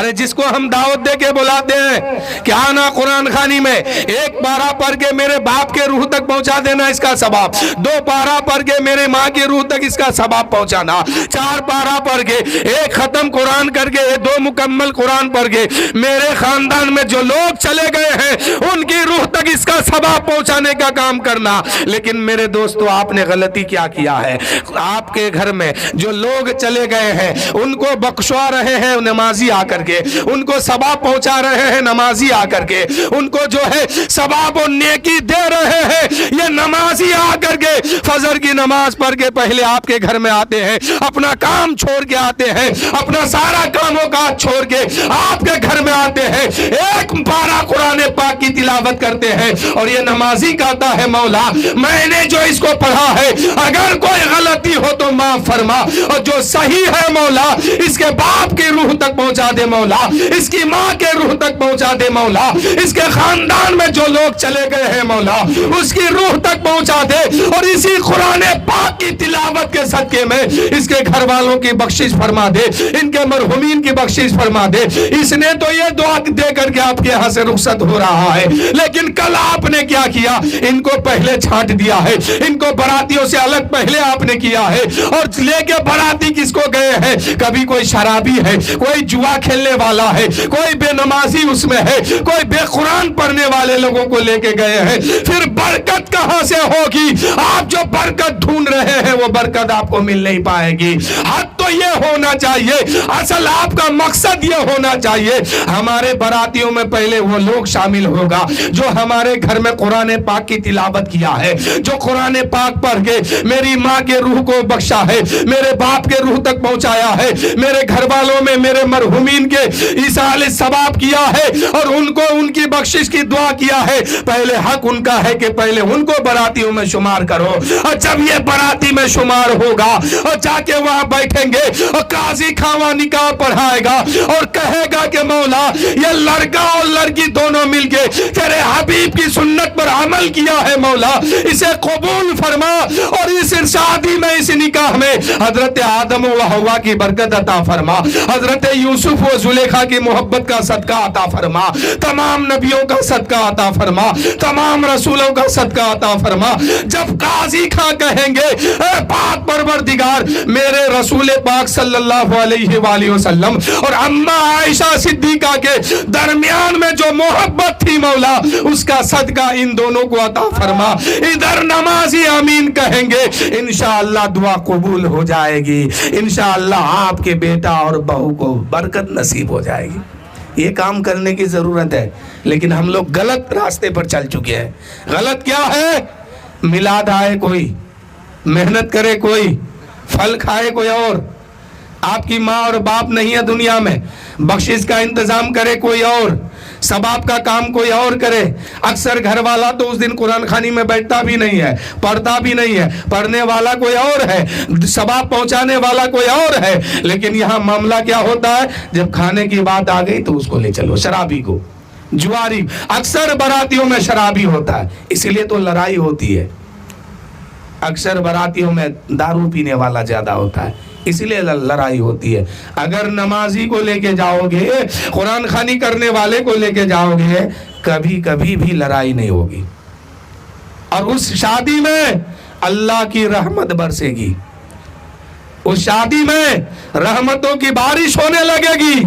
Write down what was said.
ارے جس کو ہم دعوت دے کے بلاتے ہیں کہ آنا قرآن خوانی میں، ایک پارہ پڑھ کے میرے باپ کے روح تک پہنچا دینا اس کا ثواب، 2 پارہ پڑھ کے میرے ماں کی روح تک اس کا ثواب پہنچانا، 4 پارہ پڑھ کے، 1 ختم قرآن کر کے، 2 مکمل قرآن پڑھ کے میرے خاندان میں جو لوگ چلے گئے ہیں ان کی روح تک اس کا ثواب پہنچانے کا کام کرنا۔ لیکن میرے دوستو، آپ نے غلطی کیا ہے؟ آپ کے گھر میں جو لوگ چلے گئے ہیں ان کو بخشوا رہے ہیں نمازی آ کر کے، ان کو ثواب پہنچا رہے ہیں نمازی آ کر کے، ان کو جو ہے ثواب و نیکی دے رہے ہیں یہ نمازی آ کر کے۔ فجر کی نماز پڑھ کے پہلے آپ کے گھر میں آتے ہیں، اپنا کام چھوڑ کے آتے ہیں، اپنا سارا کام و کاج چھوڑ کے آپ کے گھر میں آتے ہیں، 1 پارہ قرآن پاک کی تلاوت کرتے ہیں، اور یہ نمازی کہتا ہے مولا میں نے جو اس کو پڑھا ہے اگر کوئی غلطی ہو تو معاف فرما، اور جو صحیح ہے مولا اس کے باپ کی روح تک پہنچا دے مولا، اس کی ماں کے روح تک پہنچا دے مولا، اس کے خاندان میں جو لوگ چلے گئے ہیں مولا اس کی روح تک پہنچا دے، اور اسی قرآن پاک کی تلاوت کے صدقے میں اس کے گھر والوں کی بخشش فرما دے، ان کے مرحومین کی بخشش فرما دے۔ اس نے تو یہ دعا دے کر کے آپ کے یہاں سے رخصت ہو رہا ہے، لیکن کل آپ نے کیا کیا؟ ان کو پہلے چھانٹ دیا ہے، ان کو براتیوں سے الگ پہلے آپ نے کیا ہے، اور لے کے براتی کس کو گئے ہیں؟ کبھی کوئی شرابی ہے، کوئی جوا کھیلنے والا ہے، کوئی بے نمازی اس میں ہے، کوئی بے قرآن پڑھنے والے لوگوں کو لے کے گئے ہیں، پھر برکت کہاں سے ہوگی؟ آپ جو برکت ڈھونڈ رہے ہیں وہ برکت آپ کو مل نہیں پائے گی۔ حق تو یہ ہونا چاہیے، اصل آپ کا مقصد یہ ہونا چاہیے ہمارے براتیوں میں پہلے وہ لوگ شامل ہوگا جو ہمارے گھر میں قرآن پاک کی تلاوت کیا ہے، جو قرآن پاک پڑھ کے میری ماں کے روح کو بخشا ہے، میرے باپ کے روح تک پہنچایا ہے، میرے گھر والوں میں میرے مرحومین کے ایصال ثواب کیا ہے، اور ان کو ان کی بخشش کی دعا کیا ہے۔ پہلے حق ان کا ہے کہ پہلے ان کو براتیوں میں شمار کرو، اور جب یہ براتی میں شمار ہوگا اور جا کے وہاں بیٹھیں گے اور قاضی خواہ نکاح پڑھائے گا اور کہے گا کہ مولا یہ لڑکا اور لڑکی دونوں مل کے تیرے حبیب کی سنت پر عمل کیا ہے، مولا اسے قبول فرما، اور اس شادی میں اس نکاح میں حضرت آدم و حوا کی برکت عطا فرما، حضرت یوسف و زلیخا کی محبت کا صدقہ عطا فرما، تمام نبیوں کا صدقہ عطا فرما، تمام رسولوں کا صدقہ عطا فرما۔ جب قاضی خاں کہیں گے اے پاک پروردگار میرے رسول پاک صلی اللہ علیہ وآلہ وسلم اور اماں عائشہ صدیقہ کے درمیان میں جو محبت تھی مولا اس کا صدقہ ان دونوں کو عطا فرما، ادھر نمازی آمین کہیں گے انشاءاللہ دعا قبول ہو جائے گی، انشاءاللہ آپ کے بیٹا اور بہو کو برکت نصیب ہو جائے گی۔ یہ کام کرنے کی ضرورت ہے، لیکن ہم لوگ غلط راستے پر چل چکے ہیں۔ غلط کیا ہے؟ میلاد آئے کوئی، محنت کرے کوئی، پھل کھائے کوئی اور، آپ کی ماں اور باپ نہیں ہے دنیا میں، بخشش کا انتظام کرے کوئی اور، ثواب کا کام کوئی اور کرے۔ اکثر گھر والا تو اس دن قرآن خوانی میں بیٹھتا بھی نہیں ہے، پڑھتا بھی نہیں ہے، پڑھنے والا کوئی اور ہے، ثواب پہنچانے والا کوئی اور ہے، لیکن یہاں معاملہ کیا ہوتا ہے؟ جب کھانے کی بات آ گئی تو اس کو لے چلو، شرابی کو، جواری۔ اکثر براتیوں میں شرابی ہوتا ہے، اسی لیے تو لڑائی ہوتی ہے۔ اکثر براتیوں میں دارو پینے والا زیادہ ہوتا ہے، اسی لیے لڑائی ہوتی ہے۔ اگر نمازی کو لے کے جاؤ گے، قرآن خوانی کرنے والے کو لے کے جاؤ گے، کبھی کبھی بھی لڑائی نہیں ہوگی، اور اس شادی میں اللہ کی رحمت برسے گی، اس شادی میں رحمتوں کی بارش ہونے لگے گی۔